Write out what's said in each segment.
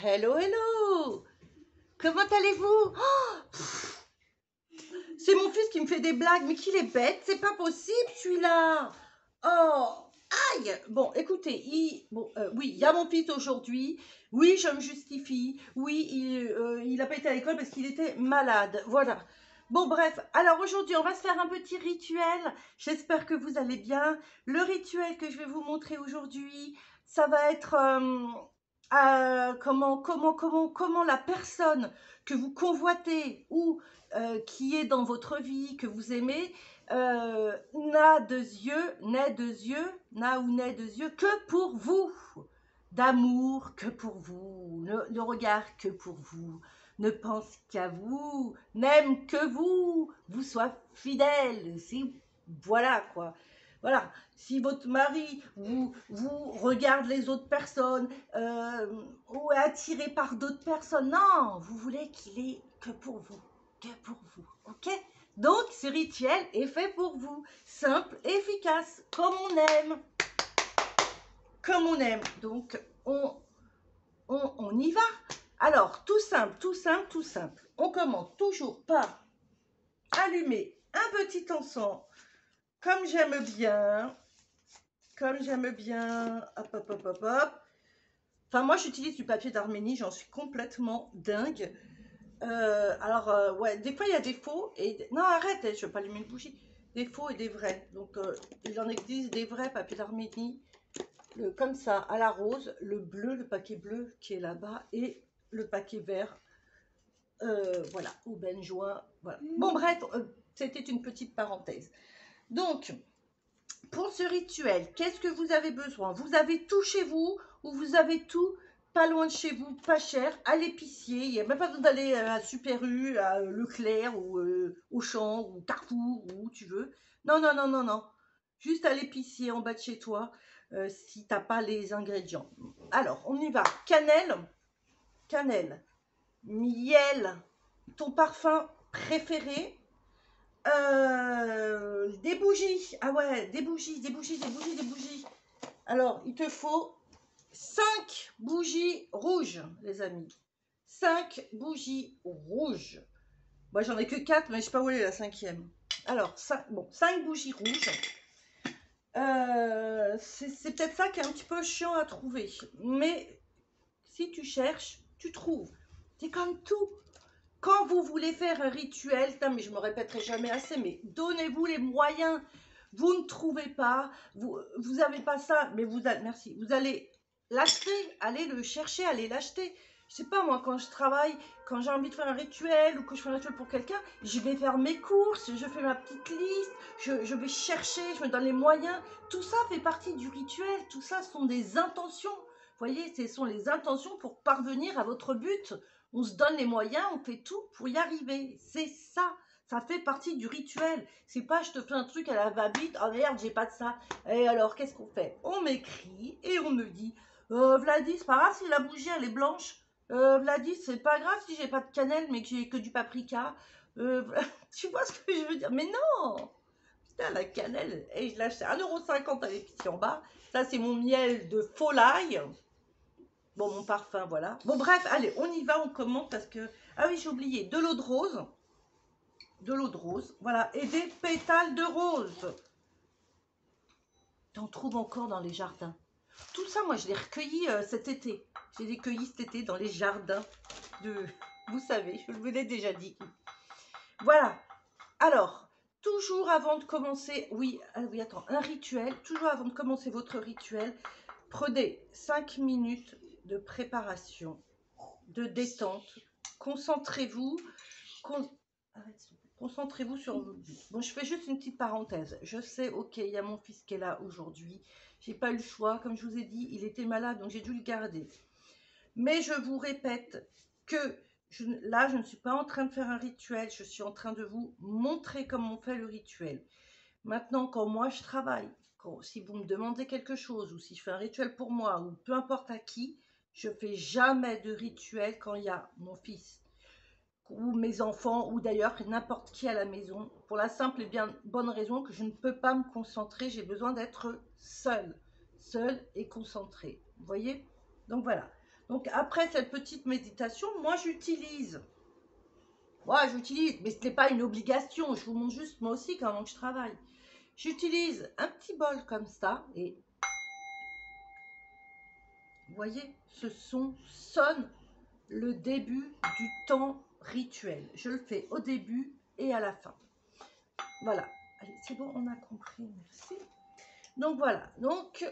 Hello, hello! Comment allez-vous? C'est mon fils qui me fait des blagues, mais qu'il est bête, c'est pas possible celui-là! Oh! Aïe! Bon, écoutez, oui, il y a mon fils aujourd'hui. Oui, je me justifie. Oui, il n'a pas été à l'école parce qu'il était malade. Voilà. Bon, bref. Alors aujourd'hui, on va se faire un petit rituel. J'espère que vous allez bien. Le rituel que je vais vous montrer aujourd'hui, ça va être comment la personne que vous convoitez ou qui est dans votre vie, que vous aimez, n'a ou n'est de yeux que pour vous, d'amour que pour vous, ne regarde que pour vous, ne pense qu'à vous, n'aime que vous, vous soit fidèle. Voilà quoi. Voilà, si votre mari vous regarde les autres personnes ou est attiré par d'autres personnes, non, vous voulez qu'il est que pour vous, ok? Donc, ce rituel est fait pour vous, simple, efficace, comme on aime. Comme on aime. Donc, on y va. Alors, tout simple, tout simple, tout simple. On commence toujours par allumer un petit encens, comme j'aime bien. Hop, hop, hop, hop, hop. Enfin, moi, j'utilise du papier d'Arménie, j'en suis complètement dingue. Ouais, des fois il y a des faux et non, arrête, je veux pas allumer une bougie. Des faux et des vrais. Donc il en existe des vrais papier d'Arménie, comme ça à la rose, le bleu, le paquet bleu qui est là-bas et le paquet vert. Voilà, au benjoin. Voilà. Bon bref, c'était une petite parenthèse. Donc pour ce rituel, qu'est-ce que vous avez besoin? Vous avez tout chez vous ou vous avez tout pas loin de chez vous, pas cher, à l'épicier. Il n'y a même pas besoin d'aller à Super U, à Leclerc ou Auchan ou Carrefour ou où tu veux. Non, non, non, non, non. Juste à l'épicier en bas de chez toi si tu n'as pas les ingrédients. Alors, on y va. Cannelle, cannelle, miel, ton parfum préféré, des bougies. Ah ouais, des bougies, des bougies, des bougies, des bougies. Alors, il te faut 5 bougies rouges, les amis. 5 bougies rouges. Moi, j'en ai que 4, mais je sais pas où elle est la cinquième. Alors, 5 bougies rouges. C'est peut-être ça qui est un petit peu chiant à trouver. Mais si tu cherches, tu trouves. C'est comme tout. Quand vous voulez faire un rituel, mais je me répéterai jamais assez, mais donnez-vous les moyens. Vous ne trouvez pas, vous n'avez pas ça, mais merci, vous allez l'acheter, allez le chercher, allez l'acheter. Je sais pas moi, quand je travaille, quand j'ai envie de faire un rituel ou que je fais un rituel pour quelqu'un, je vais faire mes courses, je fais ma petite liste, je vais chercher, je me donne les moyens. Tout ça fait partie du rituel, tout ça sont des intentions. Vous voyez, ce sont les intentions pour parvenir à votre but. On se donne les moyens, on fait tout pour y arriver. C'est ça. Ça fait partie du rituel. C'est pas je te fais un truc à la va-vite, oh merde, j'ai pas de ça. Et alors, qu'est-ce qu'on fait? On m'écrit et on me dit Vladis, c'est pas grave si la bougie elle est blanche. Vladis, c'est pas grave si j'ai pas de cannelle mais que j'ai que du paprika. Tu vois ce que je veux dire? Mais non! Putain, la cannelle, et je l'achète 1,50 € à l'épicier en bas. Ça, c'est mon miel de Folaille. Bon, mon parfum, voilà. Bon, bref, allez, on y va, on commence parce que... Ah oui, j'ai oublié, de l'eau de rose. De l'eau de rose, voilà. Et des pétales de rose. T'en trouves encore dans les jardins. Tout ça, moi, je l'ai recueilli cet été. Je l'ai cueilli cet été dans les jardins de... Vous savez, je vous l'ai déjà dit. Voilà. Alors, toujours avant de commencer... Oui, ah oui, attends, un rituel. Toujours avant de commencer votre rituel, prenez 5 minutes de préparation, de détente. Concentrez-vous. Concentrez-vous sur vos buts. Bon, je fais juste une petite parenthèse. Je sais, ok, il y a mon fils qui est là aujourd'hui. J'ai pas eu le choix. Comme je vous ai dit, il était malade, donc j'ai dû le garder. Mais je vous répète que là, je ne suis pas en train de faire un rituel. Je suis en train de vous montrer comment on fait le rituel. Maintenant, quand moi je travaille, si vous me demandez quelque chose ou si je fais un rituel pour moi ou peu importe à qui, je fais jamais de rituel quand il y a mon fils ou mes enfants ou d'ailleurs n'importe qui à la maison pour la simple et bien bonne raison que je ne peux pas me concentrer. J'ai besoin d'être seule et concentrée. Vous voyez? Donc voilà. Donc après cette petite méditation, moi j'utilise, mais ce n'est pas une obligation, je vous montre juste moi aussi comment je travaille. J'utilise un petit bol comme ça et vous voyez, ce son sonne le début du temps rituel. Je le fais au début et à la fin. Voilà. Allez, c'est bon, on a compris, merci. Donc voilà, donc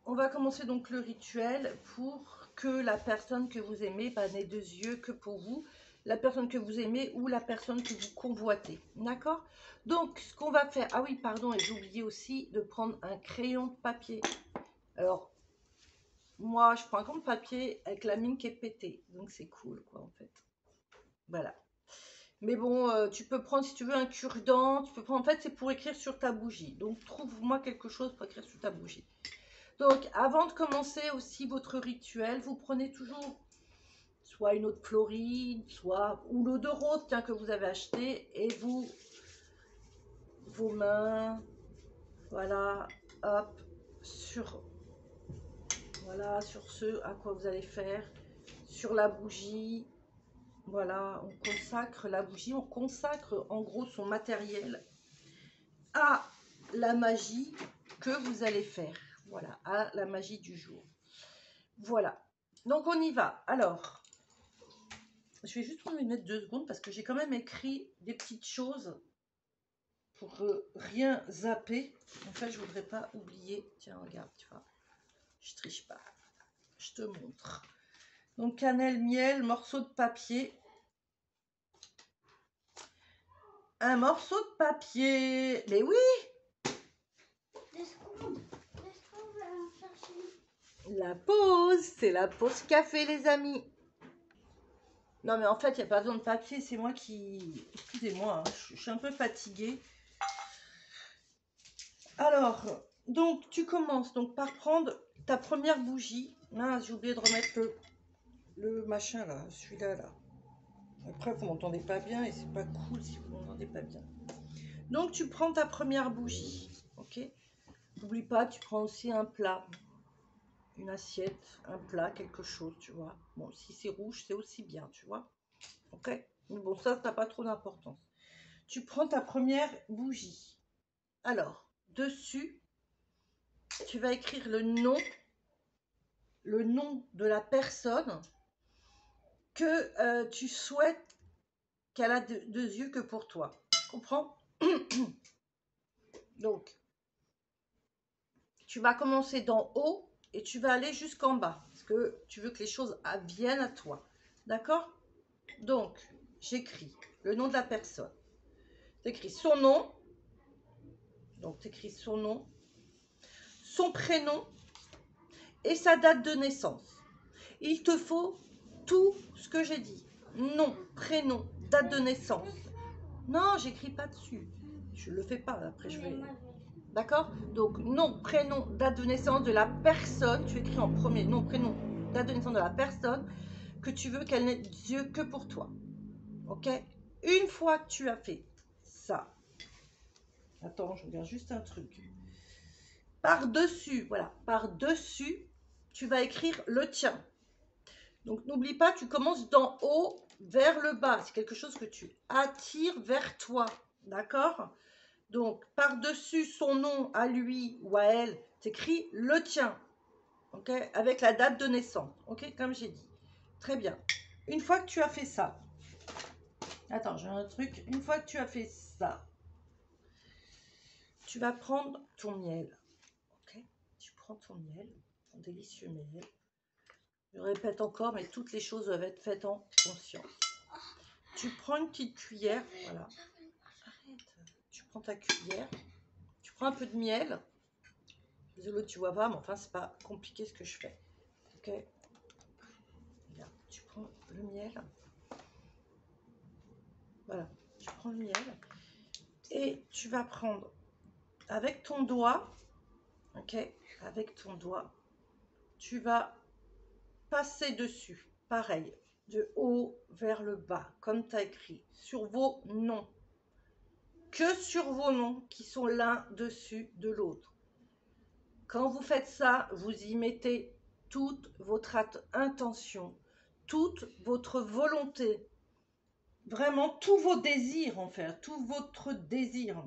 on va commencer donc le rituel pour que la personne que vous aimez n'ait deux yeux que pour vous, la personne que vous aimez ou la personne que vous convoitez. D'accord? Donc ce qu'on va faire, ah oui pardon, et j'ai oublié aussi de prendre un crayon de papier. Alors moi je prends un crayon de papier avec la mine qui est pétée, donc c'est cool quoi en fait. Voilà. Mais bon, tu peux prendre si tu veux un cure-dent, tu peux prendre, en fait c'est pour écrire sur ta bougie. Donc trouve-moi quelque chose pour écrire sur ta bougie. Donc, avant de commencer aussi votre rituel, vous prenez toujours soit une eau de Floride, soit ou l'eau de rose tiens, que vous avez acheté et vos mains, voilà, hop, voilà, sur ce à quoi vous allez faire, sur la bougie, voilà, on consacre la bougie, on consacre en gros son matériel à la magie que vous allez faire, voilà, à la magie du jour. Voilà, donc on y va. Alors, je vais juste prendre une minute, 2 secondes, parce que j'ai quand même écrit des petites choses pour rien zapper. En fait, je voudrais pas oublier. Tiens, regarde, tu vois, je triche pas. Je te montre. Donc, cannelle, miel, morceau de papier. Un morceau de papier. Mais oui! La pause, c'est la pause café, les amis. Non, mais en fait, il n'y a pas besoin de papier. C'est moi qui... Excusez-moi, hein, je suis un peu fatiguée. Alors, donc, tu commences donc par prendre ta première bougie. Ah, j'ai oublié de remettre le machin là, celui-là là. Après, vous m'entendez pas bien et c'est pas cool si vous m'entendez pas bien. Donc, tu prends ta première bougie, ok? N'oublie pas, tu prends aussi un plat, une assiette, un plat, quelque chose, tu vois. Bon, si c'est rouge, c'est aussi bien, tu vois. Ok? Mais bon, ça n'a pas trop d'importance. Tu prends ta première bougie. Alors, dessus, tu vas écrire le nom de la personne que tu souhaites qu'elle a deux yeux que pour toi. Tu comprends? Donc, tu vas commencer d'en haut et tu vas aller jusqu'en bas parce que tu veux que les choses viennent à toi. D'accord? Donc, j'écris le nom de la personne. Tu écris son nom. Donc, tu écris son nom, son prénom et sa date de naissance. Il te faut tout ce que j'ai dit. Nom, prénom, date de naissance. Non, j'écris pas dessus. Je le fais pas. Après, je vais. D'accord? Donc, nom, prénom, date de naissance de la personne. Tu écris en premier nom, prénom, date de naissance de la personne que tu veux qu'elle n'ait des yeux que pour toi. Ok? Une fois que tu as fait ça. Attends, je regarde juste un truc. Par-dessus, voilà. Par-dessus, tu vas écrire le tien. Donc, n'oublie pas, tu commences d'en haut vers le bas. C'est quelque chose que tu attires vers toi. D'accord? Donc, par-dessus son nom à lui ou à elle, tu écris le tien. OK? Avec la date de naissance. OK? Comme j'ai dit. Très bien. Une fois que tu as fait ça. Attends, j'ai un truc. Une fois que tu as fait ça, tu vas prendre ton miel. OK? Tu prends ton miel, ton délicieux miel. Je répète encore, mais toutes les choses doivent être faites en conscience. Tu prends une petite cuillère. Voilà. Arrête. Tu prends ta cuillère. Tu prends un peu de miel. Désolé, tu vois pas, mais enfin, c'est pas compliqué ce que je fais. Ok. Regarde, tu prends le miel. Voilà, tu prends le miel. Et tu vas prendre avec ton doigt, ok, avec ton doigt, tu vas passer dessus. Pareil, de haut vers le bas, comme tu as écrit, sur vos noms. Que sur vos noms qui sont l'un dessus de l'autre. Quand vous faites ça, vous y mettez toute votre intention, toute votre volonté, vraiment tous vos désirs en fait, tout votre désir.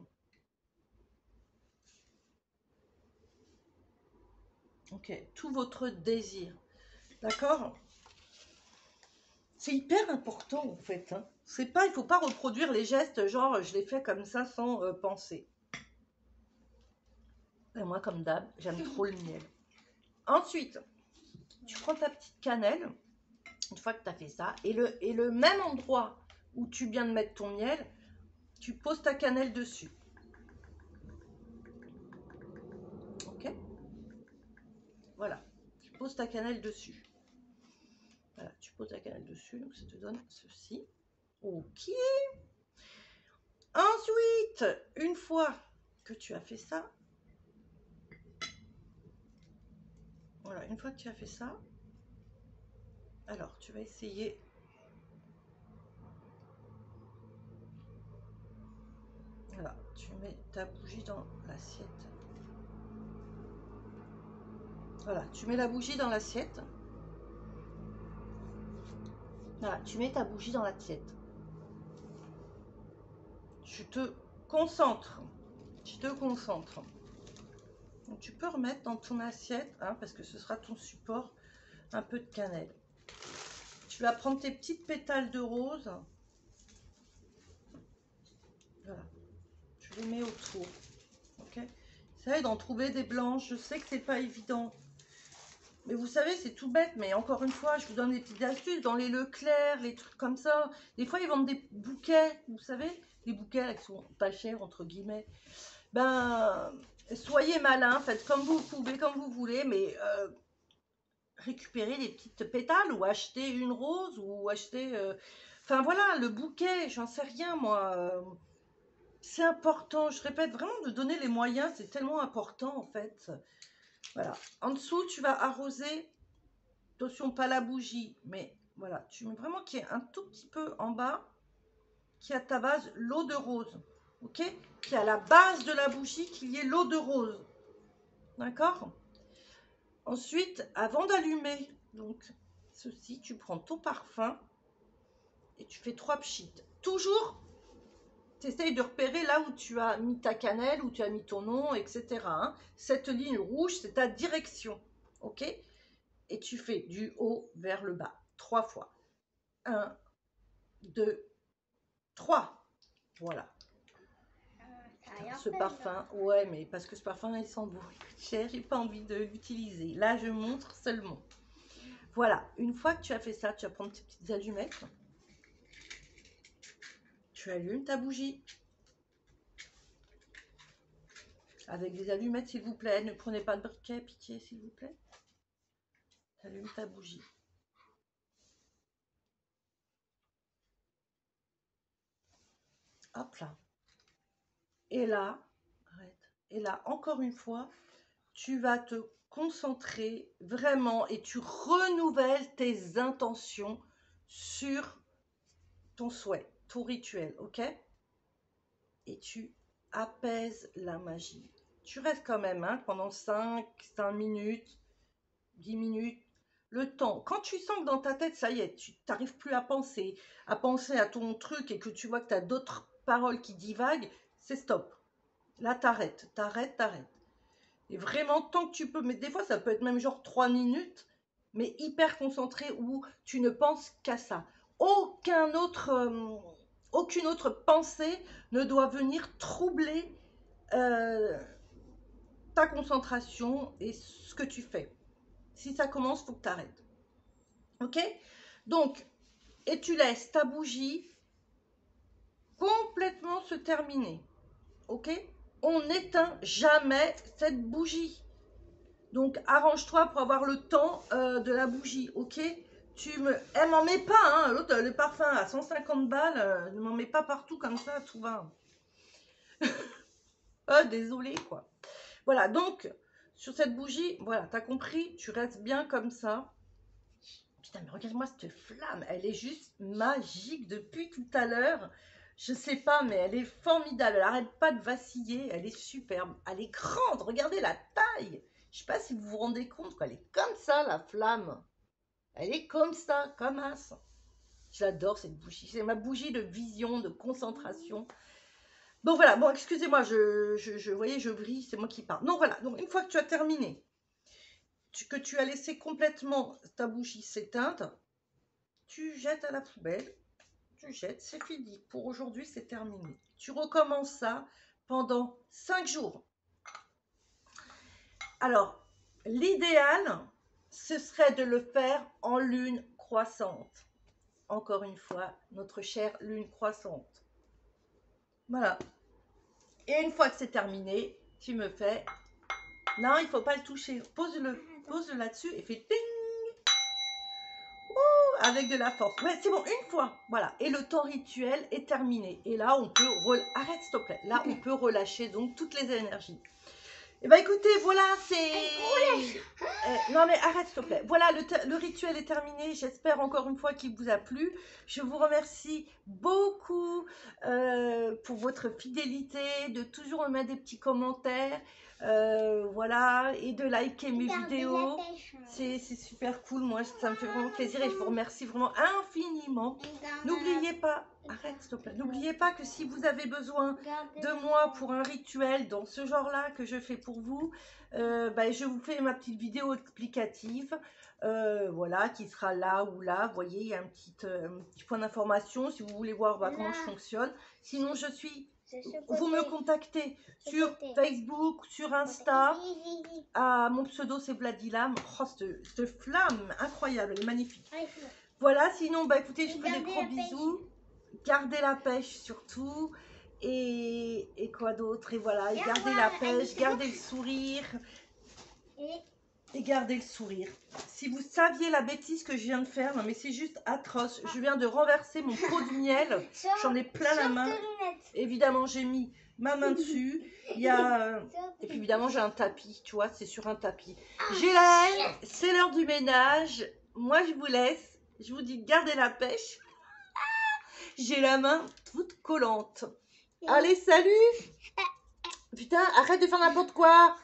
Ok, tout votre désir. D'accord? C'est hyper important en fait. Hein. C'est pas, il faut pas reproduire les gestes genre je les fais comme ça sans penser. Et moi comme d'hab, j'aime trop le miel. Ensuite, tu prends ta petite cannelle, une fois que tu as fait ça, et le même endroit où tu viens de mettre ton miel, tu poses ta cannelle dessus. Ok? Voilà, tu poses ta cannelle dessus. Voilà, tu poses ta cannelle dessus, donc ça te donne ceci. Ok. Ensuite, une fois que tu as fait ça, voilà, une fois que tu as fait ça, alors tu vas essayer. Voilà, tu mets ta bougie dans l'assiette. Voilà, tu mets la bougie dans l'assiette. Voilà, tu mets ta bougie dans l'assiette. Tu te concentres. Tu te concentres. Donc, tu peux remettre dans ton assiette, hein, parce que ce sera ton support, un peu de cannelle. Tu vas prendre tes petites pétales de rose. Voilà. Tu les mets autour. Ok. Essaye d'en trouver des blanches. Je sais que c'est pas évident. Mais vous savez, c'est tout bête, mais encore une fois, je vous donne des petites astuces. Dans les Leclerc, les trucs comme ça, des fois, ils vendent des bouquets, vous savez, des bouquets qui sont pas chers, entre guillemets. Ben, soyez malins, faites comme vous pouvez, comme vous voulez, mais récupérez des petites pétales ou achetez une rose ou achetez... Enfin, voilà, le bouquet, j'en sais rien, moi. C'est important, je répète, vraiment de donner les moyens, c'est tellement important, en fait. Voilà. En dessous, tu vas arroser... Attention, pas la bougie, mais voilà, tu mets vraiment qu'il y ait un tout petit peu en bas, qui a ta base, l'eau de rose, ok? Qui a la base de la bougie, qu'il y ait l'eau de rose, d'accord? Ensuite, avant d'allumer, donc ceci, tu prends ton parfum et tu fais 3 pchites. Toujours, tu essayes de repérer là où tu as mis ta cannelle, où tu as mis ton nom, etc. Hein. Cette ligne rouge, c'est ta direction, ok? Et tu fais du haut vers le bas, 3 fois. 1, 2, 3. Voilà. Ce parfum, ouais, mais parce que ce parfum, il sent beau, il coûte cher, j'ai pas envie de l'utiliser. Là, je montre seulement. Voilà, une fois que tu as fait ça, tu vas prendre tes petites allumettes. Tu allumes ta bougie. Avec des allumettes, s'il vous plaît. Ne prenez pas de briquet, pitié, s'il vous plaît. Tu allumes ta bougie. Hop là. Et là, arrête. Et là, encore une fois, tu vas te concentrer vraiment et tu renouvelles tes intentions sur ton souhait, ton rituel, ok? Et tu apaises la magie. Tu restes quand même hein, pendant 5 minutes, 10 minutes, le temps. Quand tu sens que dans ta tête, ça y est, tu n'arrives plus à penser à ton truc et que tu vois que tu as d'autres paroles qui divaguent, c'est stop. Là, t'arrêtes. Et vraiment, tant que tu peux, mais des fois, ça peut être même genre 3 minutes, mais hyper concentré où tu ne penses qu'à ça. Aucune autre pensée ne doit venir troubler ta concentration et ce que tu fais. Si ça commence, il faut que tu arrêtes. Ok? Donc, et tu laisses ta bougie complètement se terminer. Ok? On n'éteint jamais cette bougie. Donc, arrange-toi pour avoir le temps de la bougie, ok? Elle m'en met pas, hein. L'autre, le parfum à 150 balles, ne m'en met pas partout comme ça, tout va. Désolé, quoi. Voilà, donc, sur cette bougie, voilà, t'as compris, tu restes bien comme ça. Putain, mais regarde-moi cette flamme, elle est juste magique depuis tout à l'heure. Je sais pas, mais elle est formidable, elle arrête pas de vaciller, elle est superbe, elle est grande, regardez la taille. Je sais pas si vous vous rendez compte, quoi. Elle est comme ça, la flamme. Elle est comme ça, comme as. J'adore cette bougie. C'est ma bougie de vision, de concentration. Donc voilà, bon, excusez-moi, voyez, je brille, c'est moi qui parle. Donc voilà, donc une fois que tu as terminé, que tu as laissé complètement ta bougie s'éteindre, tu jettes à la poubelle, tu jettes, c'est fini. Pour aujourd'hui, c'est terminé. Tu recommences ça pendant 5 jours. Alors, l'idéal, ce serait de le faire en lune croissante. Encore une fois, notre chère lune croissante. Voilà. Et une fois que c'est terminé, tu me fais... Non, il ne faut pas le toucher. Pose-le là-dessus et fais ting. Ouh, avec de la force. Ouais, c'est bon, une fois. Voilà. Et le temps rituel est terminé. Et là, on peut... Arrête, s'il te plaît. Là, on peut relâcher donc toutes les énergies. Eh bien, écoutez, voilà, c'est... non, mais arrête, s'il te plaît. Voilà, le rituel est terminé. J'espère encore une fois qu'il vous a plu. Je vous remercie beaucoup pour votre fidélité, de toujours me mettre des petits commentaires. Voilà, et de liker mes vidéos. C'est super cool. Moi, ça me fait vraiment plaisir et je vous remercie vraiment infiniment. N'oubliez pas... Arrête, s'il te plaît. N'oubliez pas que si vous avez besoin de moi pour un rituel dans ce genre-là que je fais pour vous, je vous fais ma petite vidéo explicative, voilà, qui sera là ou là. Vous voyez, il y a un petit point d'information si vous voulez voir comment je fonctionne. Sinon, vous me contactez sur Facebook, sur Insta. Ah, mon pseudo, c'est Vladilam. Oh, cette flamme incroyable, elle est magnifique. Voilà, sinon, écoutez, je vous fais des gros bisous. Gardez la pêche surtout. Et quoi d'autre? Et voilà, et gardez la pêche, gardez le sourire. Et gardez le sourire. Si vous saviez la bêtise que je viens de faire, non mais c'est juste atroce. Je viens de renverser mon pot de miel. J'en ai plein la main. Évidemment, j'ai mis ma main dessus. Il y a... Et puis évidemment, j'ai un tapis, tu vois, c'est sur un tapis. J'ai la haine, c'est l'heure du ménage. Moi, je vous laisse. Je vous dis, gardez la pêche. J'ai la main toute collante. Allez, salut! Putain, arrête de faire n'importe quoi!